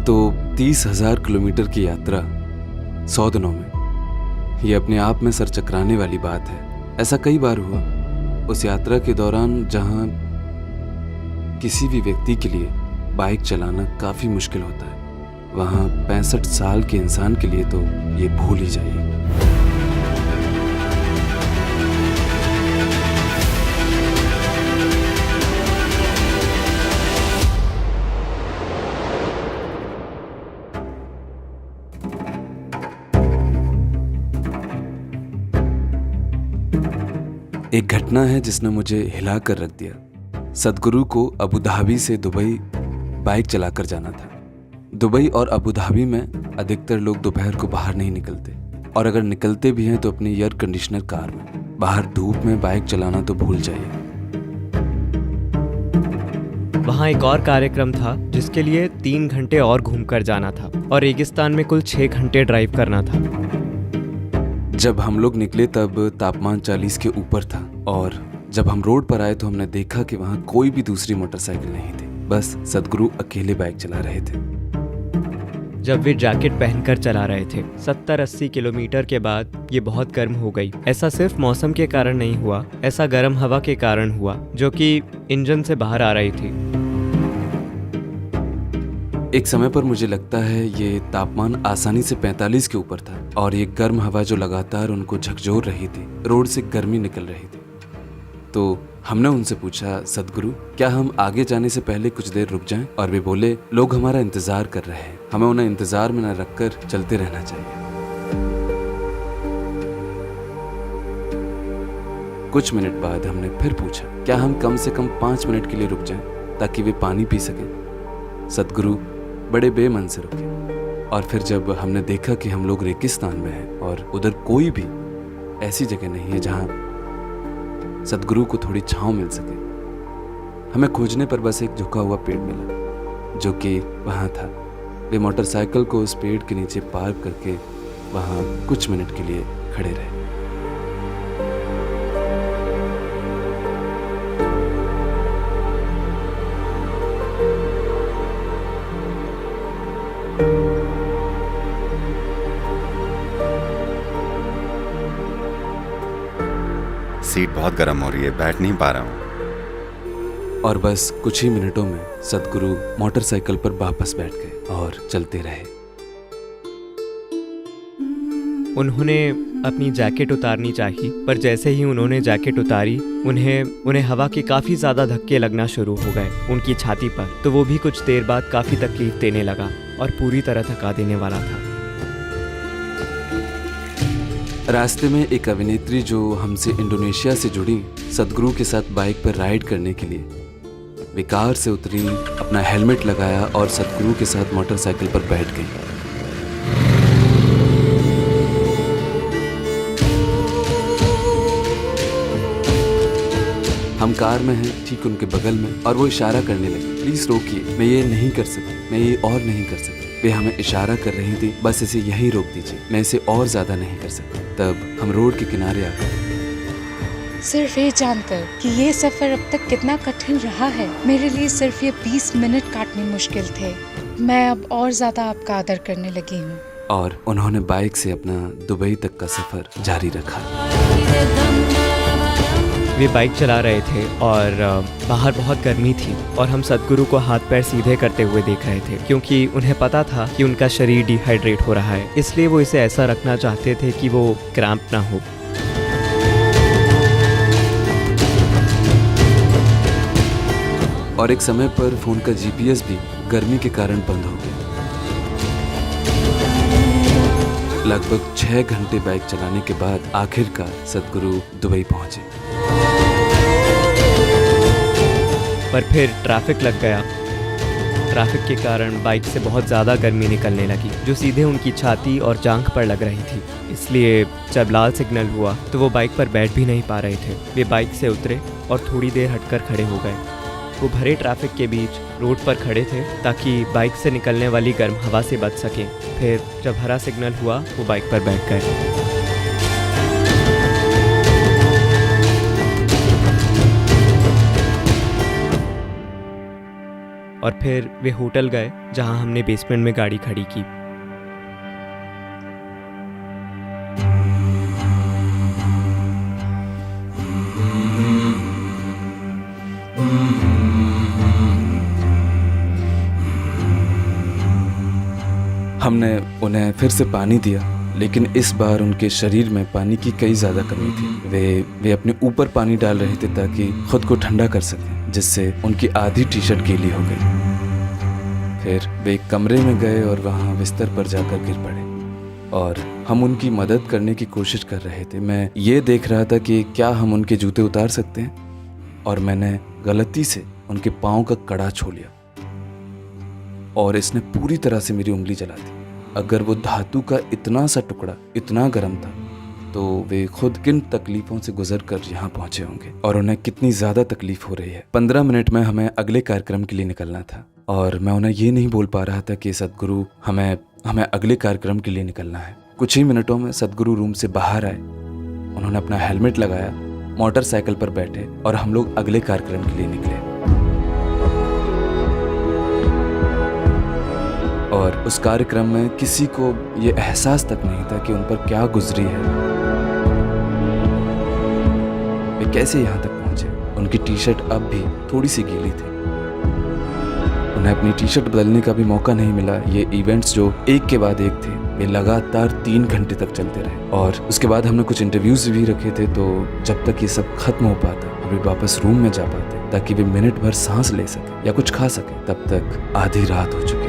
तो 30,000 किलोमीटर की यात्रा 100 दिनों में, ये अपने आप में सर चकराने वाली बात है। ऐसा कई बार हुआ उस यात्रा के दौरान जहां किसी भी व्यक्ति के लिए बाइक चलाना काफ़ी मुश्किल होता है, वहाँ 65 साल के इंसान के लिए तो ये भूल ही जाइए। एक घटना है जिसने मुझे हिला कर रख दिया। सदगुरु को अबू धाबी से दुबई बाइक चलाकर जाना था। दुबई और अबू धाबी में अधिकतर लोग दोपहर को बाहर नहीं निकलते, और अगर निकलते भी हैं तो अपनी एयर कंडीशनर कार में। बाहर धूप में बाइक चलाना तो भूल जाइए। वहाँ एक और कार्यक्रम था जिसके लिए 3 घंटे और घूमकर जाना था, और रेगिस्तान में कुल 6 घंटे ड्राइव करना था। जब हम लोग निकले तब तापमान 40 के ऊपर था, और जब हम रोड पर आए तो हमने देखा कि वहाँ कोई भी दूसरी मोटरसाइकिल नहीं थी, बस सदगुरु अकेले बाइक चला रहे थे। जब वे जैकेट पहनकर चला रहे थे, 70-80 किलोमीटर के बाद ये बहुत गर्म हो गई। ऐसा सिर्फ मौसम के कारण नहीं हुआ, ऐसा गर्म हवा के कारण हुआ जो कि इंजन से बाहर आ रही थी। एक समय पर मुझे लगता है ये तापमान आसानी से 45 के ऊपर था, और ये गर्म हवा जो लगातार उनको झकझोर रही थी, रोड से गर्मी निकल रही थी। तो हमने उनसे पूछा, सदगुरु क्या हम आगे जाने से पहले कुछ देर रुक जाएं? और वे बोले, लोग हमारा इंतजार कर रहे हैं, हमें उन्हें इंतजार में न रखकर चलते रहना चाहिए। कुछ मिनट बाद हमने फिर पूछा, क्या हम कम से कम 5 मिनट के लिए रुक जाएं ताकि वे पानी पी सकें? सदगुरु बड़े बेमन से रुके, और फिर जब हमने देखा कि हम लोग रेगिस्तान में हैं और उधर कोई भी ऐसी जगह नहीं है जहां सदगुरु को थोड़ी छांव मिल सके, हमें खोजने पर बस एक झुका हुआ पेड़ मिला जो कि वहां था। वे मोटरसाइकिल को उस पेड़ के नीचे पार्क करके वहां कुछ मिनट के लिए खड़े रहे। सीट बहुत गर्म हो रही है, बैठ नहीं पा रहा हूँ। और बस कुछ ही मिनटों में सदगुरु मोटरसाइकिल पर वापस बैठ गए और चलते रहे। उन्होंने अपनी जैकेट उतारनी चाहिए, पर जैसे ही उन्होंने जैकेट उतारी उन्हें हवा के काफ़ी ज़्यादा धक्के लगना शुरू हो गए उनकी छाती पर। तो वो भी कुछ देर बाद काफ़ी तकलीफ देने लगा और पूरी तरह थका देने वाला था। रास्ते में एक अभिनेत्री जो हमसे इंडोनेशिया से जुड़ी, सदगुरु के साथ बाइक पर राइड करने के लिए वे कार से उतरी, अपना हेलमेट लगाया और सदगुरु के साथ मोटरसाइकिल पर बैठ गई। हम कार में हैं, ठीक उनके बगल में, और वो इशारा करने लगी, प्लीज रोकिए, मैं ये नहीं कर सकती, मैं ये और नहीं कर सकती। वे हमें इशारा कर रही थी, बस इसे यहीं रोक दीजिए, मैं इसे और ज्यादा नहीं कर सकती। तब हम रोड के किनारे आ गए। सिर्फ ये जानकर कि ये सफर अब तक कितना कठिन रहा है, मेरे लिए सिर्फ ये 20 मिनट काटने मुश्किल थे। मैं अब और ज्यादा आपका आदर करने लगी हूँ। और उन्होंने बाइक से अपना दुबई तक का सफर जारी रखा। वे बाइक चला रहे थे और बाहर बहुत गर्मी थी, और हम सदगुरु को हाथ पैर सीधे करते हुए देख रहे थे, क्योंकि उन्हें पता था कि उनका शरीर डिहाइड्रेट हो रहा है। इसलिए वो इसे ऐसा रखना चाहते थे कि वो क्रैम्प ना हो। और एक समय पर फोन का जीपीएस भी गर्मी के कारण बंद हो गया। लगभग 6 घंटे बाइक चलाने के बाद आखिरकार सदगुरु दुबई पहुंचे। पर फिर ट्रैफिक लग गया। ट्रैफिक के कारण बाइक से बहुत ज़्यादा गर्मी निकलने लगी, जो सीधे उनकी छाती और जांघ पर लग रही थी। इसलिए जब लाल सिग्नल हुआ तो वो बाइक पर बैठ भी नहीं पा रहे थे। वे बाइक से उतरे और थोड़ी देर हटकर खड़े हो गए। वो भरे ट्रैफिक के बीच रोड पर खड़े थे ताकि बाइक से निकलने वाली गर्म हवा से बच सकें। फिर जब हरा सिग्नल हुआ वो बाइक पर बैठ गए। और फिर वे होटल गए जहां हमने बेसमेंट में गाड़ी खड़ी की। हमने उन्हें फिर से पानी दिया, लेकिन इस बार उनके शरीर में पानी की कई ज़्यादा कमी थी। वे अपने ऊपर पानी डाल रहे थे ताकि खुद को ठंडा कर सकें, जिससे उनकी आधी टी शर्ट गीली हो गई। फिर वे एक कमरे में गए और वहाँ बिस्तर पर जाकर गिर पड़े और हम उनकी मदद करने की कोशिश कर रहे थे। मैं ये देख रहा था कि क्या हम उनके जूते उतार सकते हैं, और मैंने गलती से उनके पाँव का कड़ा छू लिया और इसने पूरी तरह से मेरी उंगली जला दी। अगर वो धातु का इतना सा टुकड़ा इतना गर्म था तो वे खुद किन तकलीफ़ों से गुजर कर यहाँ पहुँचे होंगे और उन्हें कितनी ज़्यादा तकलीफ़ हो रही है। 15 मिनट में हमें अगले कार्यक्रम के लिए निकलना था और मैं उन्हें ये नहीं बोल पा रहा था कि सद्गुरु हमें अगले कार्यक्रम के लिए निकलना है। कुछ ही मिनटों में सद्गुरु रूम से बाहर आए। उन्होंने अपना हेलमेट लगाया, मोटरसाइकिल पर बैठे और हम लोग अगले कार्यक्रम के लिए निकले। और उस कार्यक्रम में किसी को ये एहसास तक नहीं था कि उन पर क्या गुजरी है, वे कैसे यहाँ तक पहुँचे। उनकी टी शर्ट अब भी थोड़ी सी गीली थी। उन्हें अपनी टी शर्ट बदलने का भी मौका नहीं मिला। ये इवेंट्स जो एक के बाद एक थे, वे लगातार 3 घंटे तक चलते रहे और उसके बाद हमने कुछ इंटरव्यूज भी रखे थे। तो जब तक ये सब खत्म हो पाता, हम वापस रूम में जा पाते ताकि वे मिनट भर सांस ले सके या कुछ खा सके, तब तक आधी रात हो चुकी।